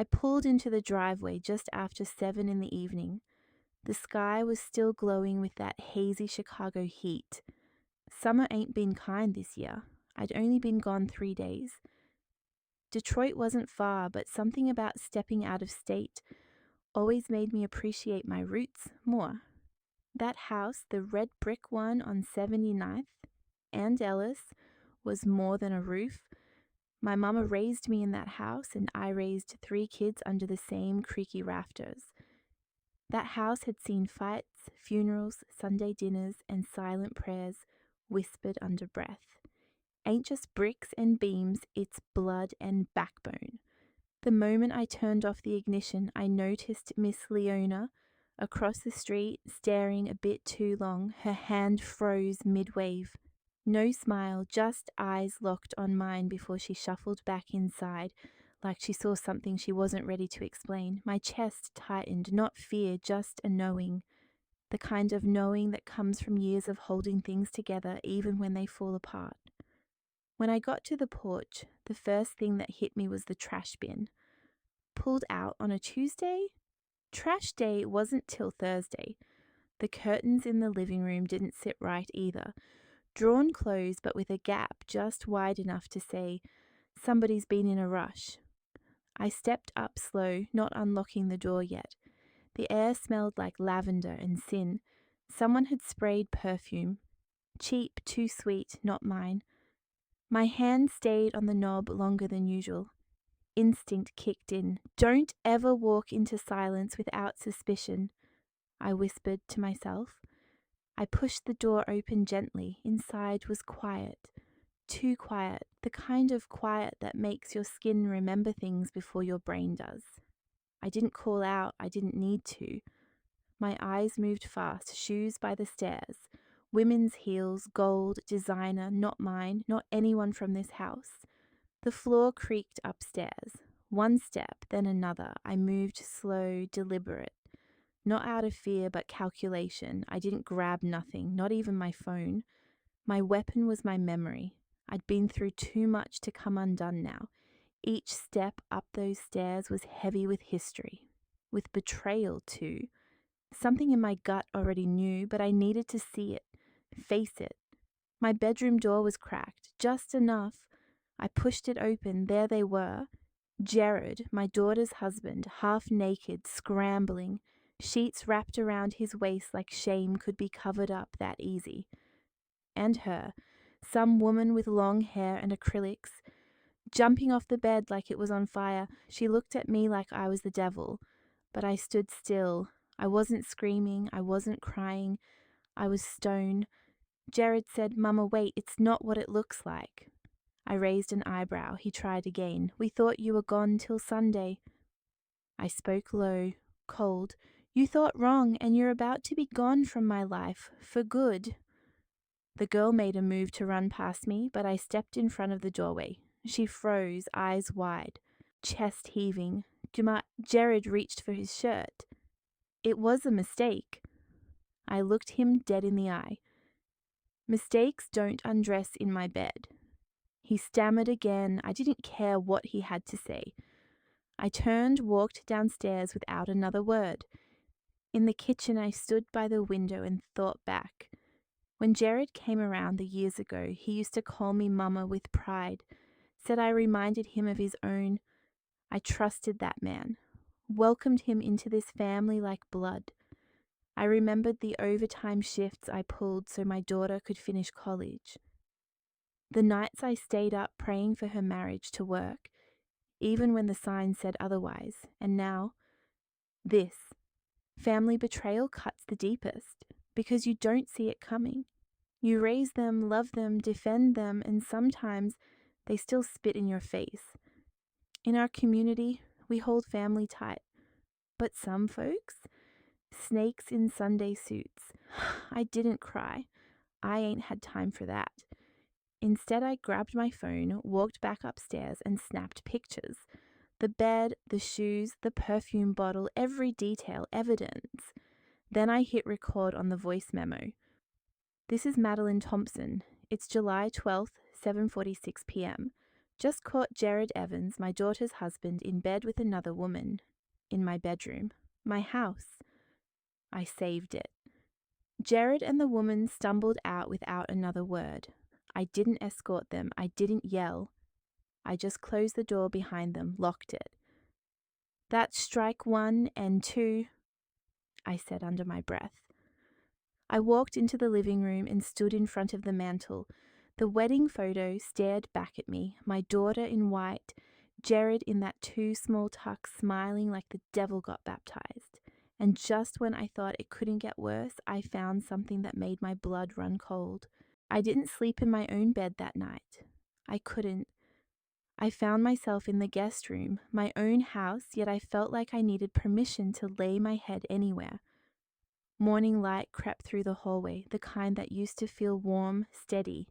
I pulled into the driveway just after 7 in the evening. The sky was still glowing with that hazy Chicago heat. Summer ain't been kind this year. I'd only been gone 3 days. Detroit wasn't far, but something about stepping out of state always made me appreciate my roots more. That house, the red brick one on 79th and Ellis, was more than a roof. My mama raised me in that house, and I raised 3 kids under the same creaky rafters. That house had seen fights, funerals, Sunday dinners, and silent prayers whispered under breath. Ain't just bricks and beams, it's blood and backbone. The moment I turned off the ignition, I noticed Miss Leona across the street, staring a bit too long. Her hand froze mid-wave. No smile, just eyes locked on mine before she shuffled back inside, like she saw something she wasn't ready to explain. My chest tightened, not fear, just a knowing. The kind of knowing that comes from years of holding things together even when they fall apart. When I got to the porch, the first thing that hit me was the trash bin. Pulled out on a Tuesday? Trash day wasn't till Thursday. The curtains in the living room didn't sit right either. Drawn close, but with a gap just wide enough to say, somebody's been in a rush. I stepped up slow, not unlocking the door yet. The air smelled like lavender and sin. Someone had sprayed perfume. Cheap, too sweet, not mine. My hand stayed on the knob longer than usual. Instinct kicked in. Don't ever walk into silence without suspicion, I whispered to myself. I pushed the door open gently. Inside was quiet. Too quiet, the kind of quiet that makes your skin remember things before your brain does. I didn't call out, I didn't need to. My eyes moved fast, shoes by the stairs. Women's heels, gold, designer, not mine, not anyone from this house. The floor creaked upstairs. One step, then another. I moved slow, deliberate. Not out of fear, but calculation. I didn't grab nothing, not even my phone. My weapon was my memory. I'd been through too much to come undone now. Each step up those stairs was heavy with history. With betrayal, too. Something in my gut already knew, but I needed to see it, face it. My bedroom door was cracked, just enough. I pushed it open. There they were. Jared, my daughter's husband, half naked, scrambling. Sheets wrapped around his waist like shame could be covered up that easy. And her, some woman with long hair and acrylics, jumping off the bed like it was on fire. She looked at me like I was the devil, but I stood still. I wasn't screaming, I wasn't crying, I was stone. Jared said, "Mama, wait, it's not what it looks like." I raised an eyebrow. He tried again. "We thought you were gone till Sunday." I spoke low, cold. "You thought wrong, and you're about to be gone from my life, for good." The girl made a move to run past me, but I stepped in front of the doorway. She froze, eyes wide, chest heaving. Jared reached for his shirt. It was a mistake. I looked him dead in the eye. "Mistakes don't undress in my bed." He stammered again. I didn't care what he had to say. I turned, walked downstairs without another word. In the kitchen, I stood by the window and thought back. When Jared came around the years ago, he used to call me Mama with pride, said I reminded him of his own. I trusted that man, welcomed him into this family like blood. I remembered the overtime shifts I pulled so my daughter could finish college. The nights I stayed up praying for her marriage to work, even when the signs said otherwise. And now, this. Family betrayal cuts the deepest, because you don't see it coming. You raise them, love them, defend them, and sometimes they still spit in your face. In our community, we hold family tight. But some folks? Snakes in Sunday suits. I didn't cry. I ain't had time for that. Instead, I grabbed my phone, walked back upstairs, and snapped pictures. The bed, the shoes, the perfume bottle, every detail, evidence. Then I hit record on the voice memo. "This is Madeline Thompson. It's July 12th, 7:46 p.m. Just caught Jared Evans, my daughter's husband, in bed with another woman. In my bedroom. My house. I saved it. Jared and the woman stumbled out without another word. I didn't escort them. I didn't yell. I just closed the door behind them, locked it. That's strike 1 and 2, I said under my breath. I walked into the living room and stood in front of the mantel. The wedding photo stared back at me, my daughter in white, Jared in that too small tuck smiling like the devil got baptized. And just when I thought it couldn't get worse, I found something that made my blood run cold. I didn't sleep in my own bed that night. I couldn't. I found myself in the guest room, my own house, yet I felt like I needed permission to lay my head anywhere. Morning light crept through the hallway, the kind that used to feel warm, steady.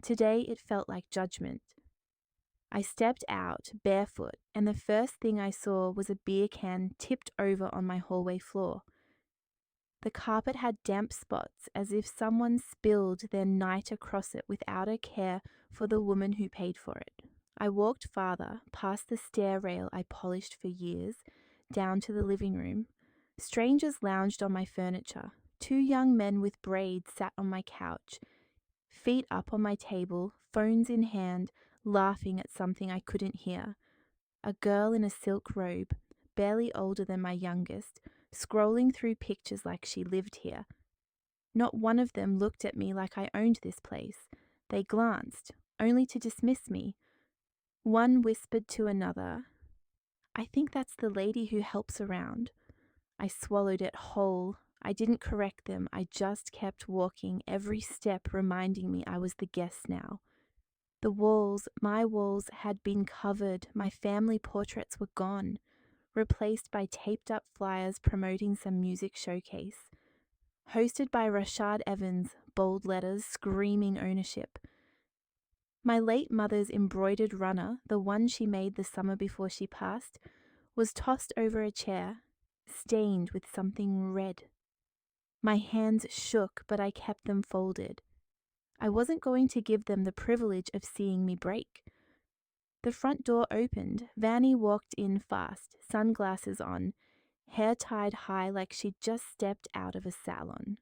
Today it felt like judgment. I stepped out, barefoot, and the first thing I saw was a beer can tipped over on my hallway floor. The carpet had damp spots, as if someone spilled their night across it without a care for the woman who paid for it. I walked farther, past the stair rail I polished for years, down to the living room. Strangers lounged on my furniture. 2 young men with braids sat on my couch, feet up on my table, phones in hand, laughing at something I couldn't hear. A girl in a silk robe, barely older than my youngest, scrolling through pictures like she lived here. Not one of them looked at me like I owned this place. They glanced, only to dismiss me. One whispered to another, "I think that's the lady who helps around." I swallowed it whole. I didn't correct them. I just kept walking, every step reminding me I was the guest now. The walls, my walls, had been covered. My family portraits were gone, replaced by taped up flyers promoting some music showcase. Hosted by Rashad Evans, bold letters screaming ownership. My late mother's embroidered runner, the one she made the summer before she passed, was tossed over a chair, stained with something red. My hands shook, but I kept them folded. I wasn't going to give them the privilege of seeing me break. The front door opened. Vanny walked in fast, sunglasses on, hair tied high like she'd just stepped out of a salon.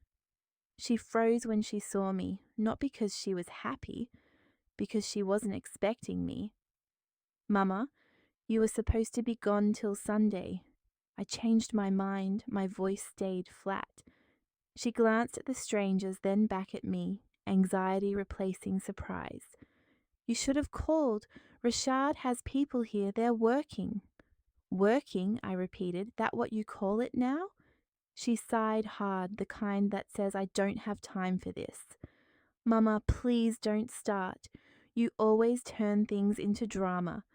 She froze when she saw me, not because she was happy, because she wasn't expecting me. "Mama, you were supposed to be gone till Sunday." I changed my mind. My voice stayed flat. She glanced at the strangers, then back at me, anxiety replacing surprise. "You should have called. Rashad has people here. They're working." "Working?" I repeated. "That what you call it now?" She sighed hard, the kind that says I don't have time for this. "Mama, please don't start. You always turn things into drama."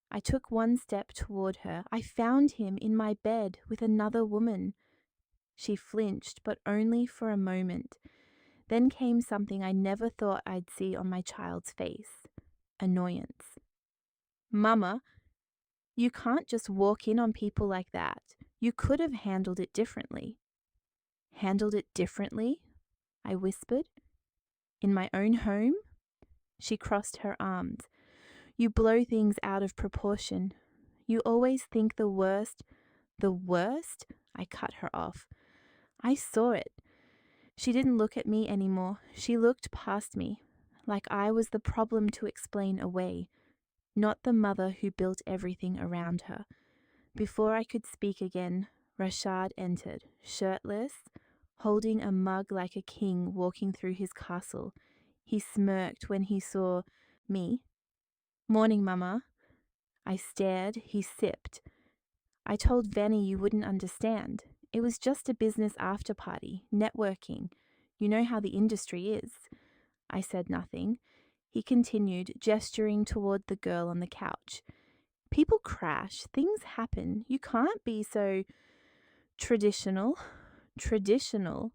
I took one step toward her. "I found him in my bed with another woman." She flinched, but only for a moment. Then came something I never thought I'd see on my child's face. Annoyance. "Mama, you can't just walk in on people like that. You could have handled it differently." "Handled it differently?" I whispered. "In my own home?" She crossed her arms. "You blow things out of proportion. You always think the worst." "The worst?" I cut her off. I saw it. She didn't look at me anymore. She looked past me, like I was the problem to explain away, not the mother who built everything around her. Before I could speak again, Rashad entered, shirtless, holding a mug like a king walking through his castle. He smirked when he saw me. "Morning, Mama." I stared. He sipped. "I told Vanny you wouldn't understand. It was just a business after party, networking. You know how the industry is." I said nothing. He continued, gesturing toward the girl on the couch. "People crash. Things happen. You can't be so traditional." "Traditional?"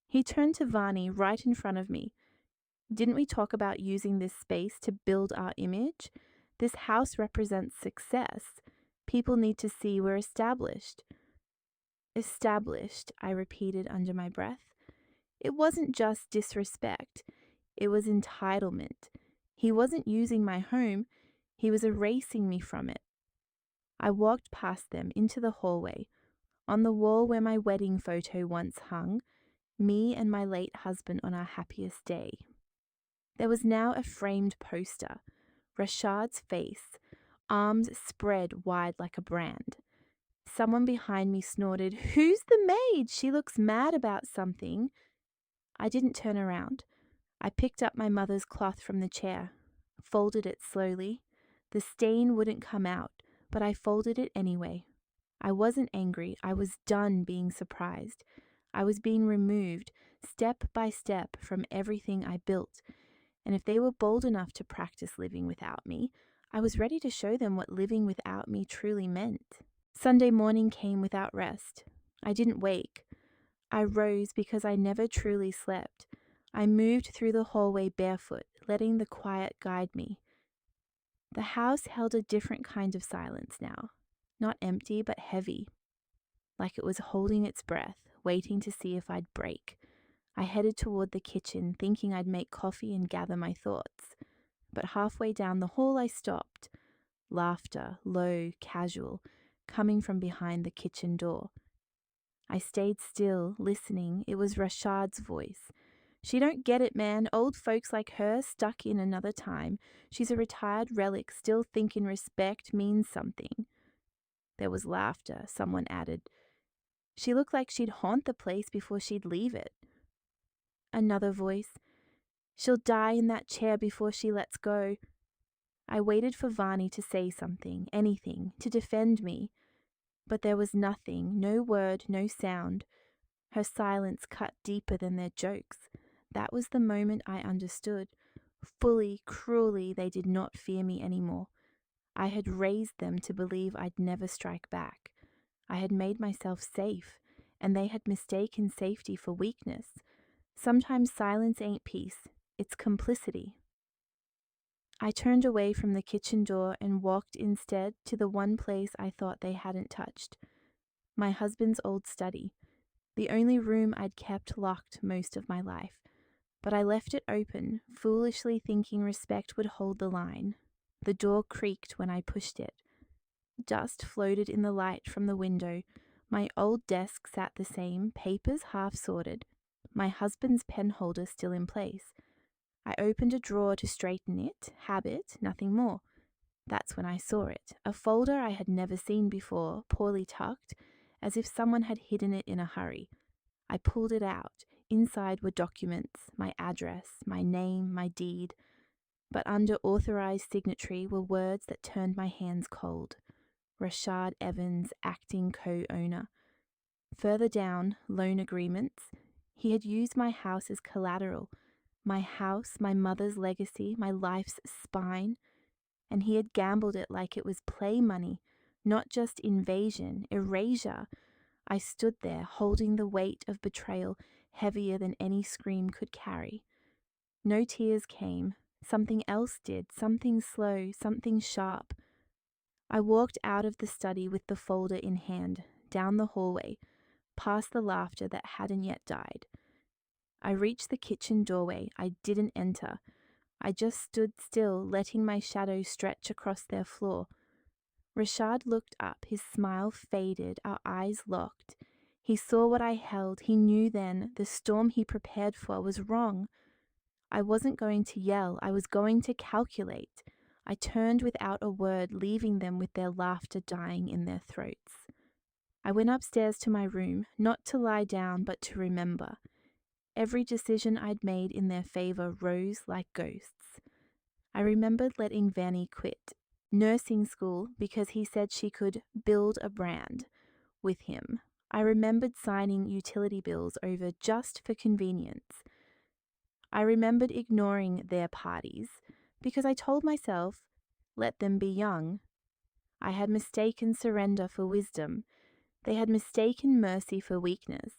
He turned to Vani right in front of me. "Didn't we talk about using this space to build our image? This house represents success. People need to see we're established." "Established," I repeated under my breath. It wasn't just disrespect. It was entitlement. He wasn't using my home, he was erasing me from it. I walked past them into the hallway. On the wall where my wedding photo once hung, me and my late husband on our happiest day. There was now a framed poster, Rashad's face, arms spread wide like a brand. Someone behind me snorted, "Who's the maid? She looks mad about something." I didn't turn around. I picked up my mother's cloth from the chair, folded it slowly. The stain wouldn't come out, but I folded it anyway. I wasn't angry. I was done being surprised. I was being removed, step by step, from everything I built. And if they were bold enough to practice living without me, I was ready to show them what living without me truly meant. Sunday morning came without rest. I didn't wake. I rose because I never truly slept. I moved through the hallway barefoot, letting the quiet guide me. The house held a different kind of silence now, not empty but heavy, like it was holding its breath, waiting to see if I'd break. I headed toward the kitchen, thinking I'd make coffee and gather my thoughts. But halfway down the hall I stopped. Laughter, low, casual, coming from behind the kitchen door. I stayed still, listening. It was Rashad's voice. "She don't get it, man. Old folks like her, stuck in another time. She's a retired relic, still thinking respect means something." There was laughter. Someone added, "She looked like she'd haunt the place before she'd leave it." Another voice, "She'll die in that chair before she lets go." I waited for Vani to say something, anything, to defend me. But there was nothing, no word, no sound. Her silence cut deeper than their jokes. That was the moment I understood. Fully, cruelly, they did not fear me anymore. I had raised them to believe I'd never strike back. I had made myself safe, and they had mistaken safety for weakness. Sometimes silence ain't peace, it's complicity. I turned away from the kitchen door and walked instead to the one place I thought they hadn't touched. My husband's old study, the only room I'd kept locked most of my life. But I left it open, foolishly thinking respect would hold the line. The door creaked when I pushed it. Dust floated in the light from the window. My old desk sat the same, papers half sorted, my husband's pen holder still in place. I opened a drawer to straighten it, habit, nothing more. That's when I saw it, a folder I had never seen before, poorly tucked, as if someone had hidden it in a hurry. I pulled it out. Inside were documents, my address, my name, my deed. But under authorized signatory were words that turned my hands cold. Rashad Evans, acting co-owner. Further down, loan agreements. He had used my house as collateral. My house, my mother's legacy, my life's spine. And he had gambled it like it was play money, not just invasion, erasure. I stood there, holding the weight of betrayal heavier than any scream could carry. No tears came. Something else did, something slow, something sharp. I walked out of the study with the folder in hand, down the hallway, past the laughter that hadn't yet died. I reached the kitchen doorway. I didn't enter. I just stood still, letting my shadow stretch across their floor. Rashad looked up, his smile faded, our eyes locked. He saw what I held. He knew then the storm he prepared for was wrong. I wasn't going to yell. I was going to calculate. I turned without a word, leaving them with their laughter dying in their throats. I went upstairs to my room, not to lie down, but to remember. Every decision I'd made in their favor rose like ghosts. I remembered letting Vanny quit nursing school because he said she could build a brand with him. I remembered signing utility bills over just for convenience. I remembered ignoring their parties because I told myself, let them be young. I had mistaken surrender for wisdom. They had mistaken mercy for weakness.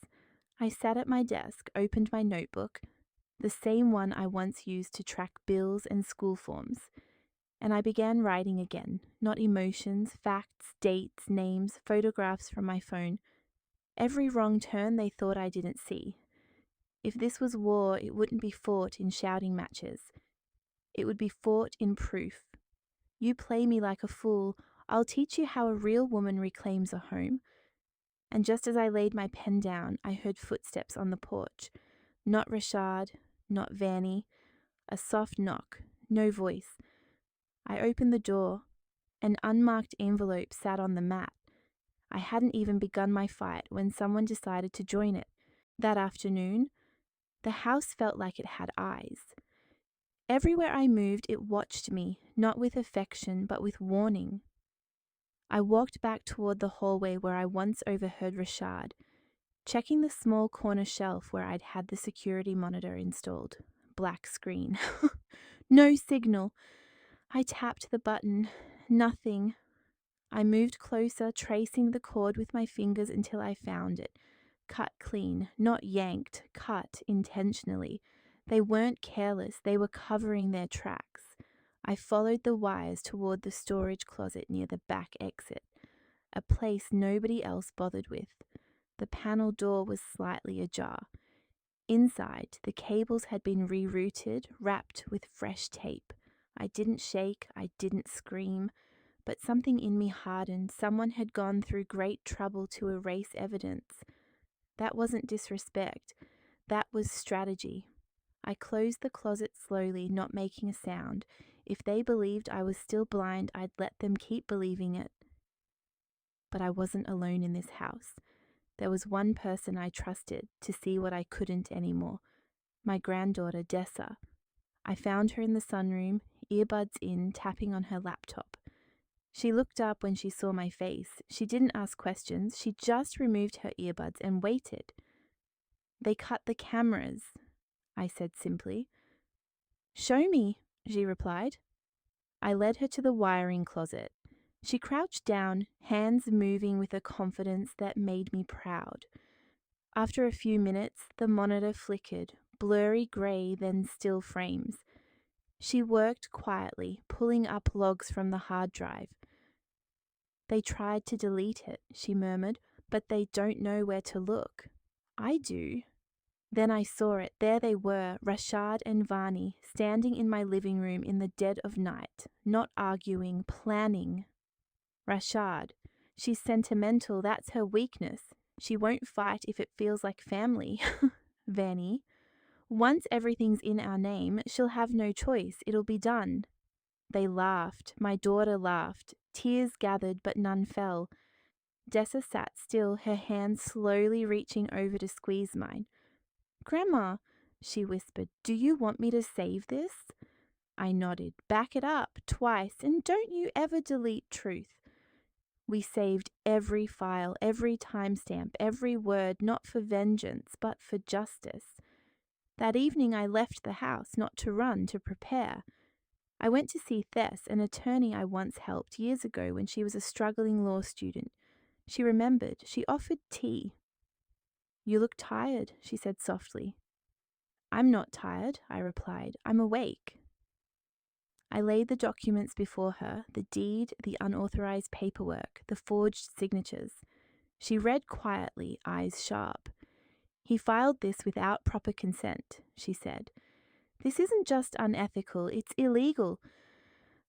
I sat at my desk, opened my notebook, the same one I once used to track bills and school forms, and I began writing again, not emotions, facts, dates, names, photographs from my phone. Every wrong turn they thought I didn't see. If this was war, it wouldn't be fought in shouting matches. It would be fought in proof. You play me like a fool, I'll teach you how a real woman reclaims a home. And just as I laid my pen down, I heard footsteps on the porch. Not Rashad, not Vanny, a soft knock, no voice. I opened the door. An unmarked envelope sat on the mat. I hadn't even begun my fight when someone decided to join it. That afternoon, the house felt like it had eyes. Everywhere I moved, it watched me, not with affection, but with warning. I walked back toward the hallway where I once overheard Rashad, checking the small corner shelf where I'd had the security monitor installed. Black screen. No signal. I tapped the button. Nothing. I moved closer, tracing the cord with my fingers until I found it. Cut clean, not yanked, cut intentionally. They weren't careless, they were covering their tracks. I followed the wires toward the storage closet near the back exit, a place nobody else bothered with. The panel door was slightly ajar. Inside, the cables had been rerouted, wrapped with fresh tape. I didn't shake, I didn't scream, but something in me hardened. Someone had gone through great trouble to erase evidence. That wasn't disrespect, that was strategy. I closed the closet slowly, not making a sound. If they believed I was still blind, I'd let them keep believing it. But I wasn't alone in this house. There was one person I trusted to see what I couldn't anymore. My granddaughter, Dessa. I found her in the sunroom, earbuds in, tapping on her laptop. She looked up when she saw my face. She didn't ask questions. She just removed her earbuds and waited. "They cut the cameras," I said simply. "Show me," she replied. I led her to the wiring closet. She crouched down, hands moving with a confidence that made me proud. After a few minutes, the monitor flickered, blurry grey, then still frames. She worked quietly, pulling up logs from the hard drive. "They tried to delete it," she murmured, "but they don't know where to look." "I do." Then I saw it. There they were, Rashad and Vani, standing in my living room in the dead of night, not arguing, planning. Rashad, "She's sentimental, that's her weakness. She won't fight if it feels like family." Vanny, "Once everything's in our name, she'll have no choice, it'll be done." They laughed, my daughter laughed, tears gathered but none fell. Dessa sat still, her hands slowly reaching over to squeeze mine. "Grandma," she whispered, "do you want me to save this?" I nodded. "Back it up, twice, and don't you ever delete truth." We saved every file, every timestamp, every word, not for vengeance, but for justice. That evening I left the house, not to run, to prepare. I went to see Tess, an attorney I once helped years ago when she was a struggling law student. She remembered. She offered tea. "You look tired," she said softly. "I'm not tired," I replied. "I'm awake." I laid the documents before her, the deed, the unauthorized paperwork, the forged signatures. She read quietly, eyes sharp. "He filed this without proper consent," she said. "This isn't just unethical, it's illegal."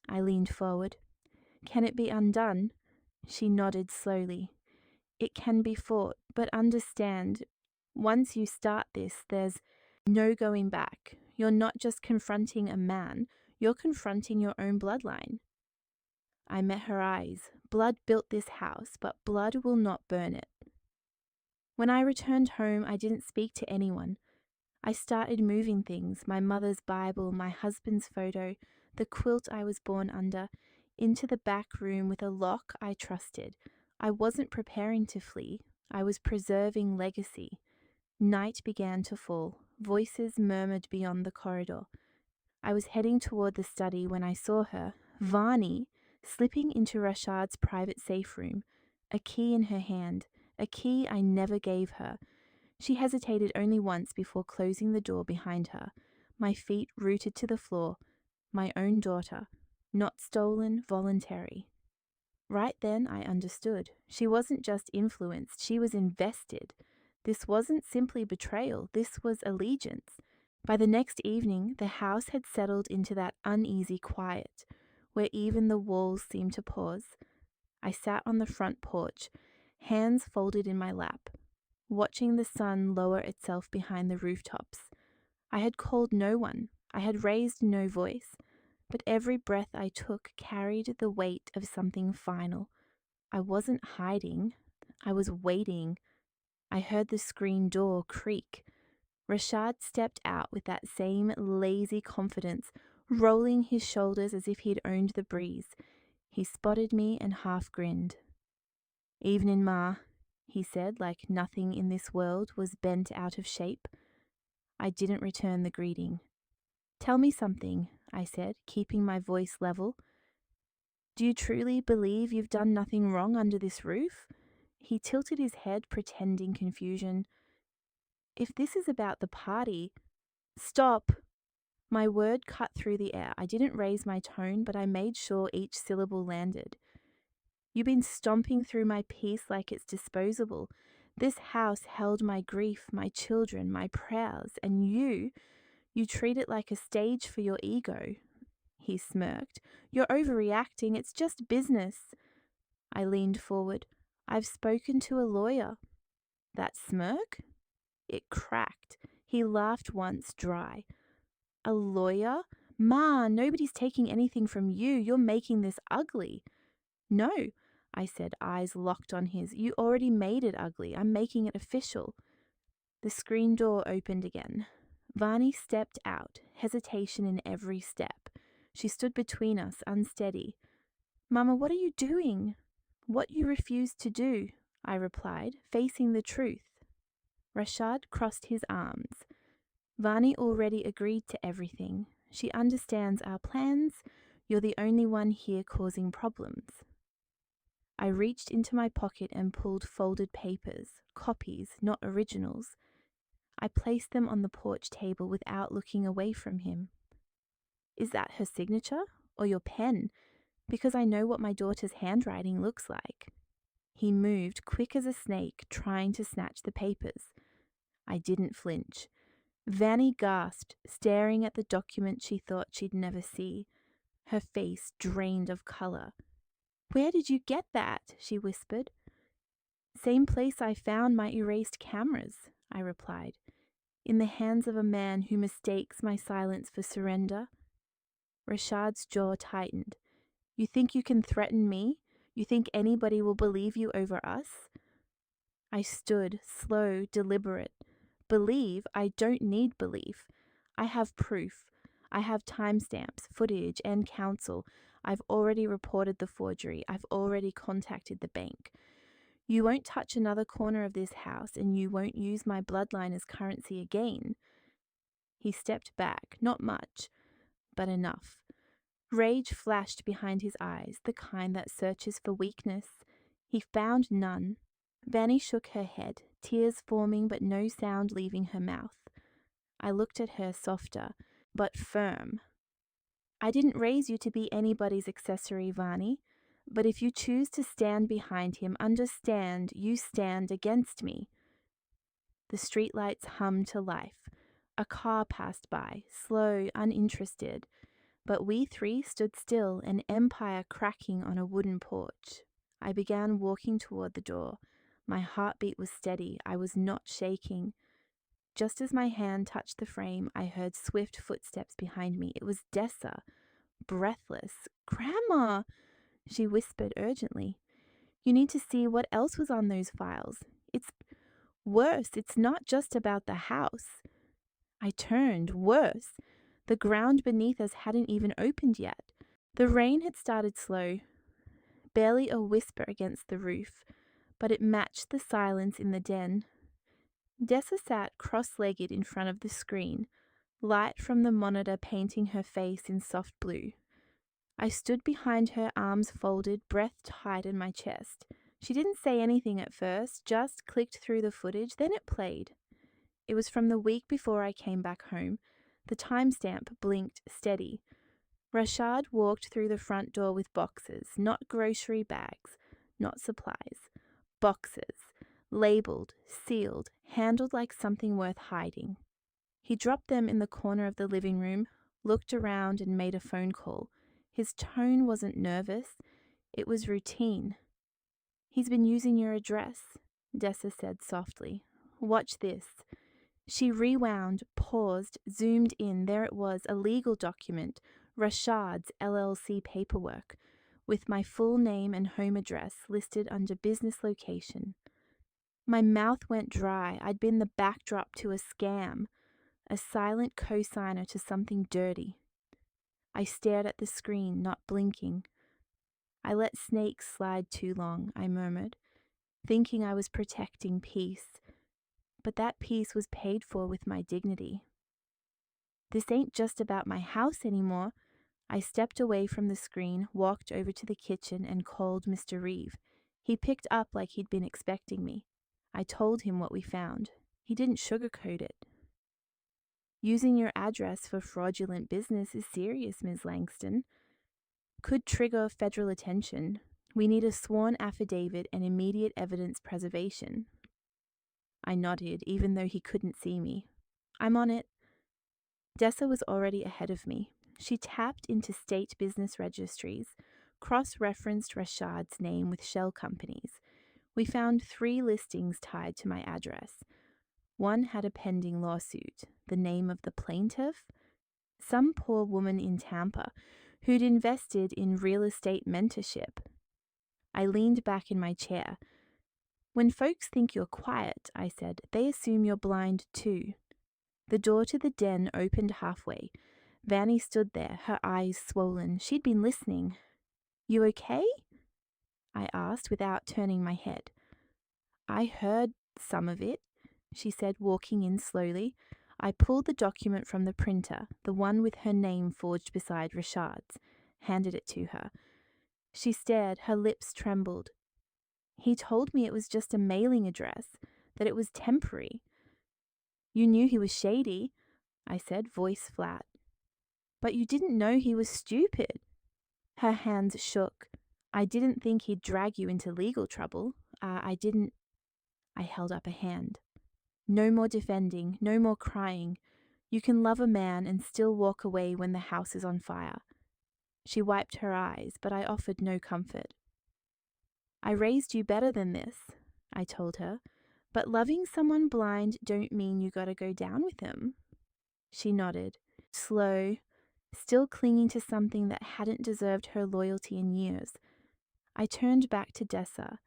I leaned forward. "Can it be undone?" She nodded slowly. "It can be fought, but understand, once you start this, there's no going back. You're not just confronting a man, you're confronting your own bloodline." I met her eyes. Blood built this house, but blood will not burn it. When I returned home, I didn't speak to anyone. I started moving things, my mother's Bible, my husband's photo, the quilt I was born under, into the back room with a lock I trusted. I wasn't preparing to flee. I was preserving legacy. Night began to fall. Voices murmured beyond the corridor. I was heading toward the study when I saw her, Vani, slipping into Rashad's private safe room, a key in her hand, a key I never gave her. She hesitated only once before closing the door behind her, my feet rooted to the floor, my own daughter, not stolen, voluntary. Right then I understood. She wasn't just influenced, she was invested. This wasn't simply betrayal, this was allegiance. By the next evening, the house had settled into that uneasy quiet, where even the walls seemed to pause. I sat on the front porch, hands folded in my lap, watching the sun lower itself behind the rooftops. I had called no one, I had raised no voice, but every breath I took carried the weight of something final. I wasn't hiding, I was waiting. I heard the screen door creak. Rashad stepped out with that same lazy confidence, rolling his shoulders as if he'd owned the breeze. He spotted me and half grinned. "Evening, Ma," he said, like nothing in this world was bent out of shape. I didn't return the greeting. "Tell me something," I said, keeping my voice level. "Do you truly believe you've done nothing wrong under this roof?" He tilted his head, pretending confusion. "If this is about the party—" "Stop!" My word cut through the air. I didn't raise my tone, but I made sure each syllable landed. "You've been stomping through my peace like it's disposable. This house held my grief, my children, my prayers, and you treat it like a stage for your ego." He smirked. "You're overreacting. It's just business." I leaned forward. "I've spoken to a lawyer." That smirk? It cracked. He laughed once, dry. "A lawyer? Ma, nobody's taking anything from you. You're making this ugly." "No," I said, eyes locked on his. "You already made it ugly. I'm making it official." The screen door opened again. Vani stepped out, hesitation in every step. She stood between us, unsteady. "Mama, what are you doing?" "What you refused to do," I replied, facing the truth. Rashad crossed his arms. "Vani already agreed to everything. She understands our plans. You're the only one here causing problems." I reached into my pocket and pulled folded papers, copies, not originals. I placed them on the porch table without looking away from him. "Is that her signature? Or your pen? Because I know what my daughter's handwriting looks like." He moved, quick as a snake, trying to snatch the papers. I didn't flinch. Vanny gasped, staring at the document she thought she'd never see. Her face drained of colour. "Where did you get that?" she whispered. "Same place I found my erased cameras," I replied. "In the hands of a man who mistakes my silence for surrender." Rashad's jaw tightened. "You think you can threaten me? You think anybody will believe you over us?" I stood, slow, deliberate. Believe? I don't need belief. I have proof. I have timestamps, footage, and counsel. I've already reported the forgery. I've already contacted the bank. You won't touch another corner of this house, and you won't use my bloodline as currency again. He stepped back, not much, but enough. Rage flashed behind his eyes, the kind that searches for weakness. He found none. Vanny shook her head, tears forming but no sound leaving her mouth. I looked at her, softer, but firm. "I didn't raise you to be anybody's accessory, Vani, but if you choose to stand behind him, understand you stand against me." The streetlights hummed to life. A car passed by, slow, uninterested, but we three stood still, an empire cracking on a wooden porch. I began walking toward the door. My heartbeat was steady. I was not shaking. Just as my hand touched the frame, I heard swift footsteps behind me. It was Dessa, breathless. "Grandma," she whispered urgently. "You need to see what else was on those files. It's worse. It's not just about the house." I turned. Worse. The ground beneath us hadn't even opened yet. The rain had started slow, barely a whisper against the roof, but it matched the silence in the den. Dessa sat cross-legged in front of the screen, light from the monitor painting her face in soft blue. I stood behind her, arms folded, breath tight in my chest. She didn't say anything at first, just clicked through the footage, then it played. It was from the week before I came back home. The timestamp blinked steady. Rashad walked through the front door with boxes, not grocery bags, not supplies. Boxes, labeled, sealed, handled like something worth hiding. He dropped them in the corner of the living room, looked around, and made a phone call. His tone wasn't nervous, it was routine. "He's been using your address," Dessa said softly. "Watch this." She rewound, paused, zoomed in. There it was, a legal document, Rashad's LLC paperwork, with my full name and home address listed under business location. My mouth went dry. I'd been the backdrop to a scam, a silent co-signer to something dirty. I stared at the screen, not blinking. "I let snakes slide too long," I murmured, thinking I was protecting peace. But that peace was paid for with my dignity. "This ain't just about my house anymore." I stepped away from the screen, walked over to the kitchen, and called Mr. Reeve. He picked up like he'd been expecting me. I told him what we found. He didn't sugarcoat it. "Using your address for fraudulent business is serious, Ms. Langston. Could trigger federal attention. We need a sworn affidavit and immediate evidence preservation." I nodded, even though he couldn't see me. "I'm on it." Dessa was already ahead of me. She tapped into state business registries, cross-referenced Rashad's name with shell companies. We found 3 listings tied to my address. One had a pending lawsuit, the name of the plaintiff, some poor woman in Tampa who'd invested in real estate mentorship. I leaned back in my chair. "When folks think you're quiet," I said, "they assume you're blind too." The door to the den opened halfway. Vanny stood there, her eyes swollen. She'd been listening. "You okay?" I asked without turning my head. "I heard some of it," she said, walking in slowly. I pulled the document from the printer, the one with her name forged beside Rashad's, handed it to her. She stared, her lips trembled. "He told me it was just a mailing address, that it was temporary." "You knew he was shady," I said, voice flat. "But you didn't know he was stupid." Her hands shook. "I didn't think he'd drag you into legal trouble. I didn't." I held up a hand. "No more defending, no more crying. You can love a man and still walk away when the house is on fire." She wiped her eyes, but I offered no comfort. "I raised you better than this," I told her, "but loving someone blind don't mean you gotta go down with him." She nodded, slow, still clinging to something that hadn't deserved her loyalty in years. I turned back to Dessa.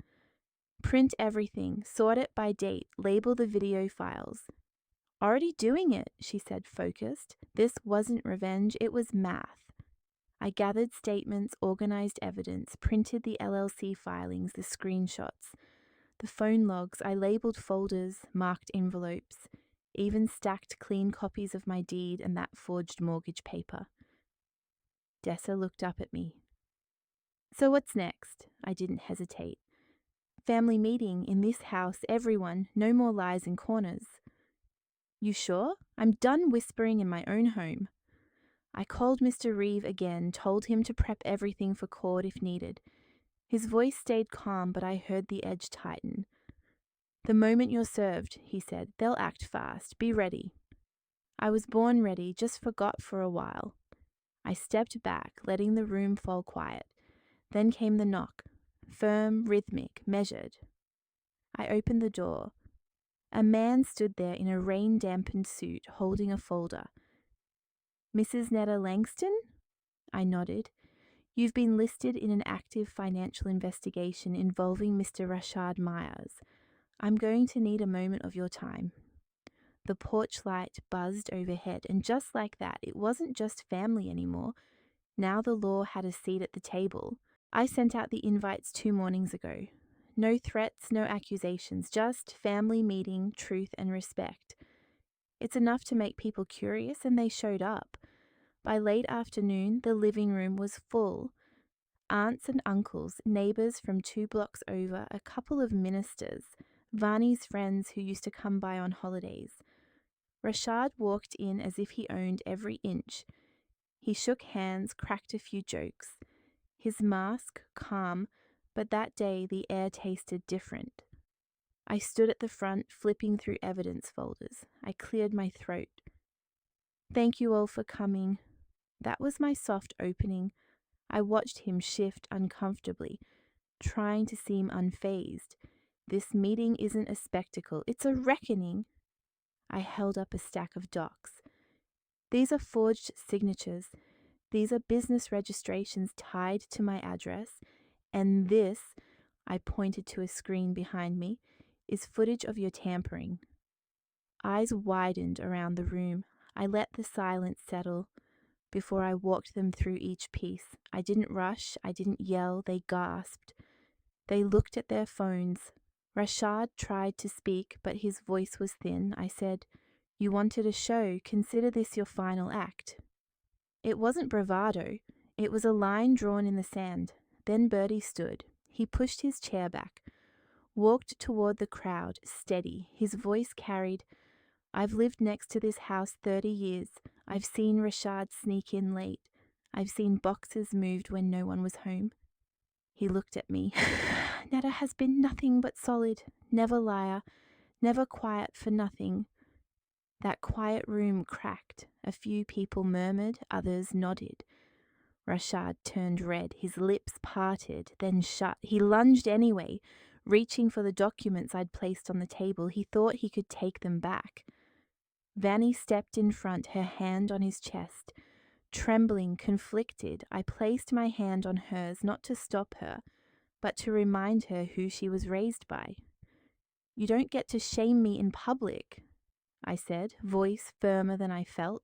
"Print everything, sort it by date, label the video files." "Already doing it," she said, focused. This wasn't revenge, it was math. I gathered statements, organized evidence, printed the LLC filings, the screenshots, the phone logs. I labeled folders, marked envelopes, even stacked clean copies of my deed and that forged mortgage paper. Dessa looked up at me. "So what's next?" I didn't hesitate. "Family meeting in this house, everyone, no more lies and corners." "You sure? I'm done whispering in my own home." I called Mr. Reeve again, told him to prep everything for court if needed. His voice stayed calm, but I heard the edge tighten. "The moment you're served," he said, "they'll act fast. Be ready." I was born ready, just forgot for a while. I stepped back, letting the room fall quiet. Then came the knock, firm, rhythmic, measured. I opened the door. A man stood there in a rain-dampened suit, holding a folder. "Mrs. Netta Langston?" I nodded. "You've been listed in an active financial investigation involving Mr. Rashad Myers. I'm going to need a moment of your time." The porch light buzzed overhead, and just like that, it wasn't just family anymore. Now the law had a seat at the table. I sent out the invites 2 mornings ago. No threats, no accusations, just family meeting, truth and respect. It's enough to make people curious, and they showed up. By late afternoon, the living room was full. Aunts and uncles, neighbours from 2 blocks over, a couple of ministers, Vani's friends who used to come by on holidays. Rashad walked in as if he owned every inch. He shook hands, cracked a few jokes. His mask, calm, but that day the air tasted different. I stood at the front, flipping through evidence folders. I cleared my throat. Thank you all for coming. That was my soft opening. I watched him shift uncomfortably, trying to seem unfazed. This meeting isn't a spectacle, it's a reckoning. I held up a stack of docs. These are forged signatures. These are business registrations tied to my address. And this, I pointed to a screen behind me, is footage of your tampering. Eyes widened around the room. I let the silence settle before I walked them through each piece. I didn't rush, I didn't yell, they gasped. They looked at their phones. Rashad tried to speak, but his voice was thin. I said, "You wanted a show, consider this your final act." It wasn't bravado, it was a line drawn in the sand. Then Bertie stood. He pushed his chair back, walked toward the crowd, steady. His voice carried, "I've lived next to this house 30 years. I've seen Rashad sneak in late. I've seen boxes moved when no one was home." He looked at me. "Netta has been nothing but solid, never liar, never quiet for nothing." That quiet room cracked. A few people murmured, others nodded. Rashad turned red, his lips parted, then shut. He lunged anyway, reaching for the documents I'd placed on the table. He thought he could take them back. Vanny stepped in front, her hand on his chest. Trembling, conflicted, I placed my hand on hers, not to stop her, but to remind her who she was raised by. "You don't get to shame me in public," I said, voice firmer than I felt.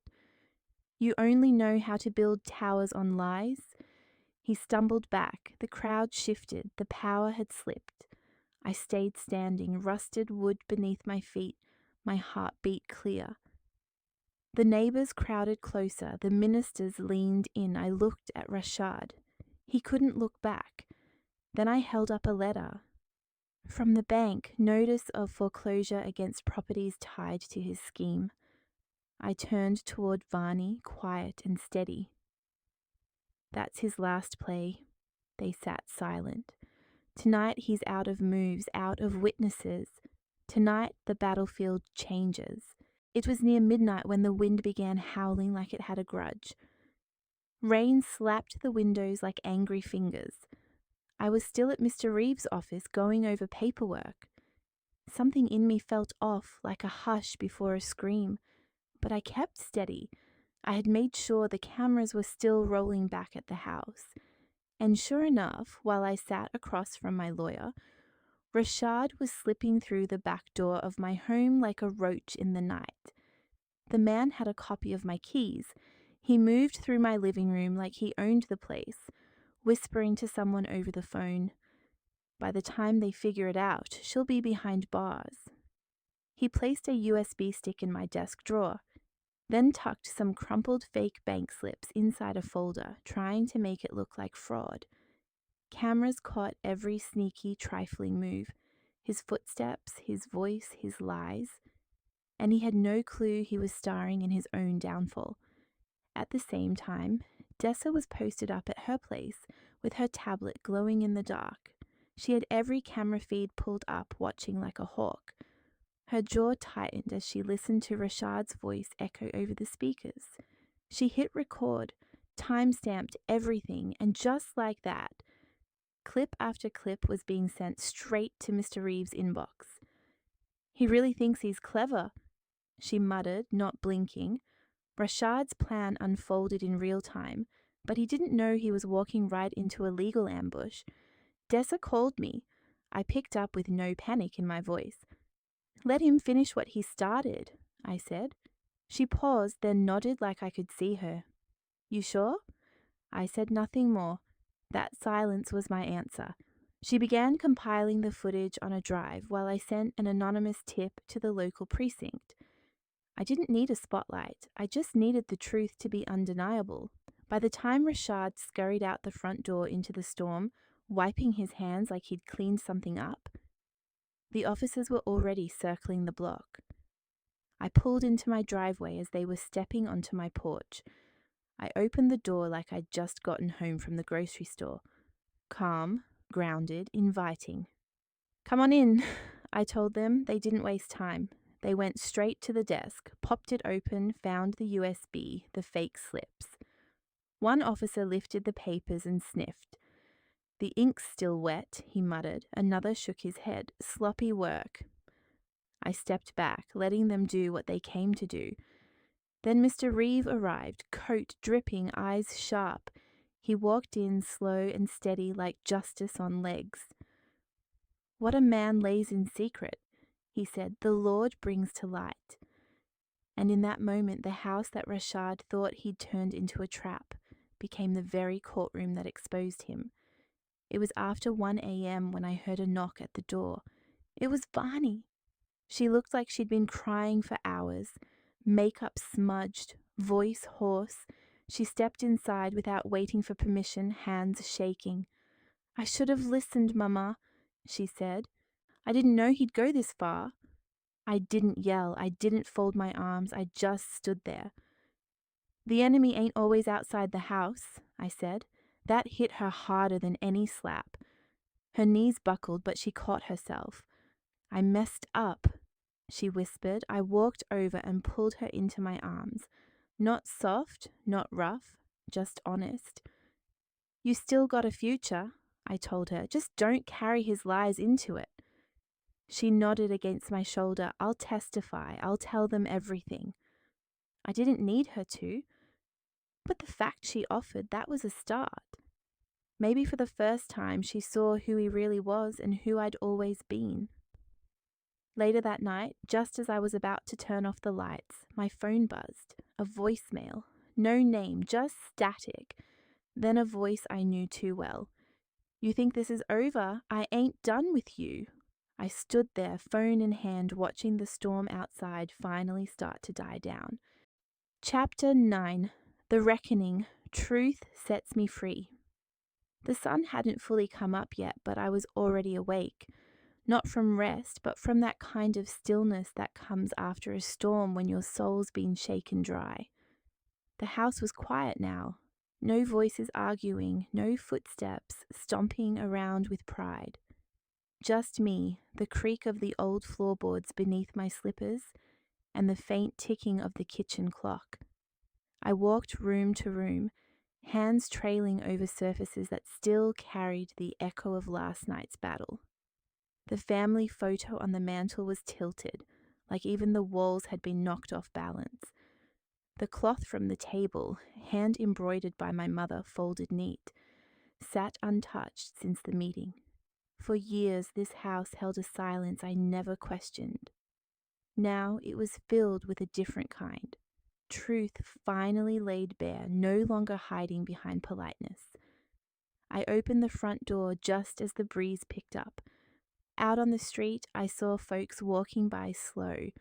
"You only know how to build towers on lies." He stumbled back. The crowd shifted. The power had slipped. I stayed standing, rusted wood beneath my feet, my heart beat clear. The neighbours crowded closer. The ministers leaned in. I looked at Rashad. He couldn't look back. Then I held up a letter. From the bank, notice of foreclosure against properties tied to his scheme. I turned toward Varney, quiet and steady. "That's his last play." They sat silent. "Tonight he's out of moves, out of witnesses. Tonight the battlefield changes." It was near midnight when the wind began howling like it had a grudge. Rain slapped the windows like angry fingers. I was still at Mr. Reeves' office going over paperwork. Something in me felt off, like a hush before a scream, but I kept steady. I had made sure the cameras were still rolling back at the house. And sure enough, while I sat across from my lawyer, Rashad was slipping through the back door of my home like a roach in the night. The man had a copy of my keys. He moved through my living room like he owned the place, whispering to someone over the phone. "By the time they figure it out, she'll be behind bars." He placed a USB stick in my desk drawer, then tucked some crumpled fake bank slips inside a folder, trying to make it look like fraud. Cameras caught every sneaky, trifling move, his footsteps, his voice, his lies, and he had no clue he was starring in his own downfall. At the same time, Dessa was posted up at her place, with her tablet glowing in the dark. She had every camera feed pulled up, watching like a hawk. Her jaw tightened as she listened to Rashad's voice echo over the speakers. She hit record, time-stamped everything, and just like that, clip after clip was being sent straight to Mr. Reeves' inbox. "He really thinks he's clever," she muttered, not blinking. Rashad's plan unfolded in real time, but he didn't know he was walking right into a legal ambush. Dessa called me. I picked up with no panic in my voice. "Let him finish what he started," I said. She paused, then nodded like I could see her. "You sure?" I said nothing more. That silence was my answer. She began compiling the footage on a drive while I sent an anonymous tip to the local precinct. I didn't need a spotlight. I just needed the truth to be undeniable. By the time Rashad scurried out the front door into the storm, wiping his hands like he'd cleaned something up, the officers were already circling the block. I pulled into my driveway as they were stepping onto my porch. I opened the door like I'd just gotten home from the grocery store. Calm, grounded, inviting. "Come on in," I told them. They didn't waste time. They went straight to the desk, popped it open, found the USB, the fake slips. One officer lifted the papers and sniffed. "The ink's still wet," he muttered. Another shook his head. "Sloppy work." I stepped back, letting them do what they came to do. Then Mr. Reeve arrived, coat dripping, eyes sharp. He walked in slow and steady like justice on legs. "What a man lays in secret," he said, "the Lord brings to light." And in that moment, the house that Rashad thought he'd turned into a trap became the very courtroom that exposed him. It was after 1 a.m. when I heard a knock at the door. It was Varney. She looked like she'd been crying for hours, makeup smudged, voice hoarse. She stepped inside without waiting for permission, hands shaking. "I should have listened, Mama," she said. "I didn't know he'd go this far." I didn't yell. I didn't fold my arms. I just stood there. "The enemy ain't always outside the house," I said. That hit her harder than any slap. Her knees buckled, but she caught herself. "I messed up," she whispered. I walked over and pulled her into my arms. Not soft, not rough, just honest. "You still got a future," I told her. "Just don't carry his lies into it." She nodded against my shoulder. "I'll testify. I'll tell them everything." I didn't need her to. But the fact she offered, that was a start. Maybe for the first time she saw who he really was and who I'd always been. Later that night, just as I was about to turn off the lights, my phone buzzed. A voicemail. No name, just static. Then a voice I knew too well. "You think this is over? I ain't done with you." I stood there, phone in hand, watching the storm outside finally start to die down. Chapter 9. The Reckoning. Truth Sets Me Free. The sun hadn't fully come up yet, but I was already awake. Not from rest, but from that kind of stillness that comes after a storm when your soul's been shaken dry. The house was quiet now. No voices arguing, no footsteps stomping around with pride. Just me, the creak of the old floorboards beneath my slippers, and the faint ticking of the kitchen clock. I walked room to room, hands trailing over surfaces that still carried the echo of last night's battle. The family photo on the mantel was tilted, like even the walls had been knocked off balance. The cloth from the table, hand embroidered by my mother, folded neat, sat untouched since the meeting. For years this house held a silence I never questioned. Now it was filled with a different kind. Truth finally laid bare, no longer hiding behind politeness. I opened the front door just as the breeze picked up. Out on the street, I saw folks walking by slow,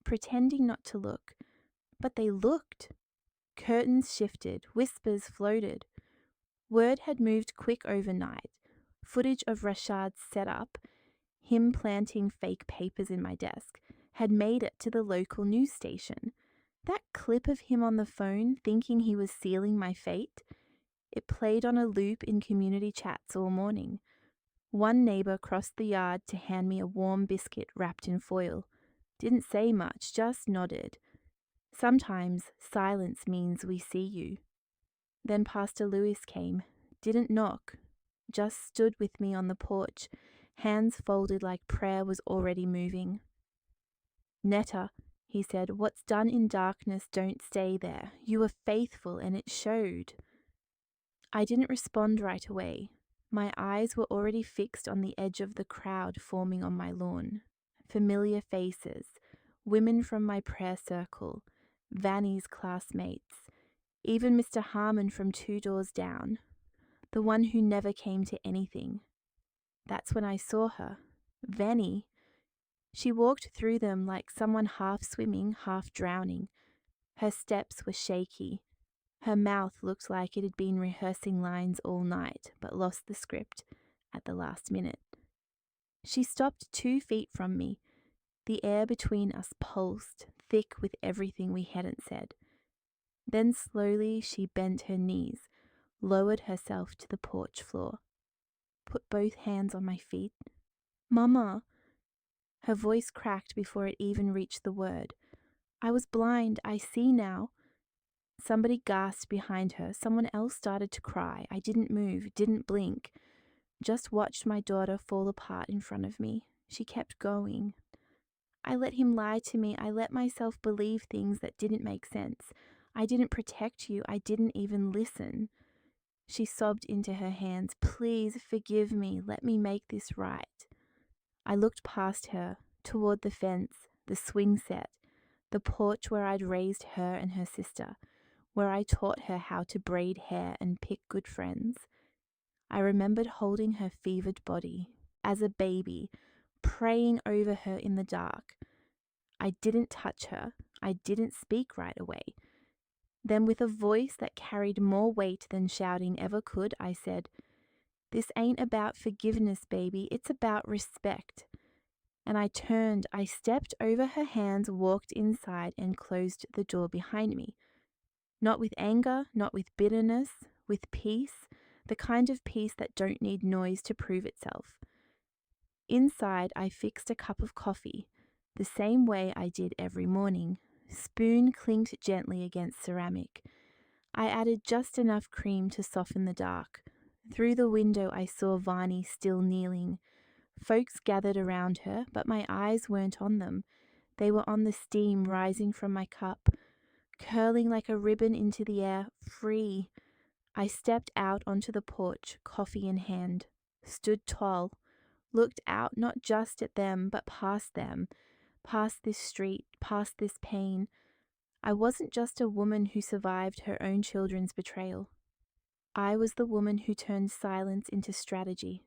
pretending not to look. But they looked. Curtains shifted, whispers floated. Word had moved quick overnight. Footage of Rashad's setup, him planting fake papers in my desk, had made it to the local news station. That clip of him on the phone, thinking he was sealing my fate, it played on a loop in community chats all morning. One neighbor crossed the yard to hand me a warm biscuit wrapped in foil. Didn't say much, just nodded. Sometimes silence means we see you. Then Pastor Lewis came, didn't knock, just stood with me on the porch, hands folded like prayer was already moving. "Netta," he said, "what's done in darkness don't stay there. You were faithful and it showed." I didn't respond right away. My eyes were already fixed on the edge of the crowd forming on my lawn. Familiar faces, women from my prayer circle, Vanny's classmates, even Mr. Harmon from 2 doors down, the one who never came to anything. That's when I saw her, Vanny. She walked through them like someone half swimming, half drowning. Her steps were shaky. Her mouth looked like it had been rehearsing lines all night, but lost the script at the last minute. She stopped 2 feet from me. The air between us pulsed, thick with everything we hadn't said. Then slowly she bent her knees, lowered herself to the porch floor, put both hands on my feet. "Mama." Her voice cracked before it even reached the word. I was blind. I see now. Somebody gasped behind her. Someone else started to cry. I didn't move, didn't blink. Just watched my daughter fall apart in front of me. She kept going. I let him lie to me. I let myself believe things that didn't make sense. I didn't protect you. I didn't even listen. She sobbed into her hands. Please forgive me. Let me make this right. I looked past her, toward the fence, the swing set, the porch where I'd raised her and her sister, where I taught her how to braid hair and pick good friends. I remembered holding her fevered body as a baby, praying over her in the dark. I didn't touch her. I didn't speak right away. Then, with a voice that carried more weight than shouting ever could, I said, "This ain't about forgiveness, baby. It's about respect." And I turned, I stepped over her hands, walked inside, and closed the door behind me. Not with anger, not with bitterness, with peace, the kind of peace that don't need noise to prove itself. Inside, I fixed a cup of coffee, the same way I did every morning. Spoon clinked gently against ceramic. I added just enough cream to soften the dark. Through the window, I saw Varney still kneeling. Folks gathered around her, but my eyes weren't on them. They were on the steam rising from my cup, curling like a ribbon into the air, free. I stepped out onto the porch, coffee in hand, stood tall, looked out not just at them, but past them, past this street, past this pain. I wasn't just a woman who survived her own children's betrayal. I was the woman who turned silence into strategy,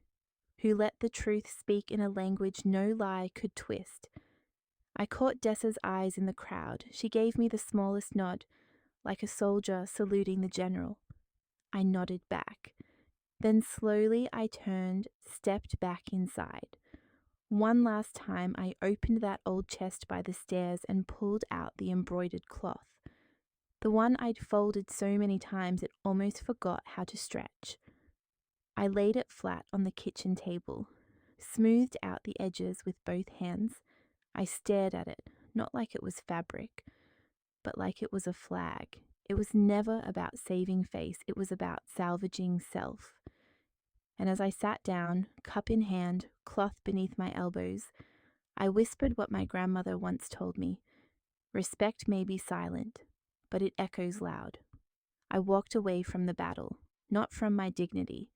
who let the truth speak in a language no lie could twist. I caught Dessa's eyes in the crowd. She gave me the smallest nod, like a soldier saluting the general. I nodded back. Then slowly I turned, stepped back inside. One last time I opened that old chest by the stairs and pulled out the embroidered cloth. The one I'd folded so many times it almost forgot how to stretch. I laid it flat on the kitchen table, smoothed out the edges with both hands. I stared at it, not like it was fabric, but like it was a flag. It was never about saving face, it was about salvaging self. And as I sat down, cup in hand, cloth beneath my elbows, I whispered what my grandmother once told me. Respect may be silent, but it echoes loud. I walked away from the battle, not from my dignity,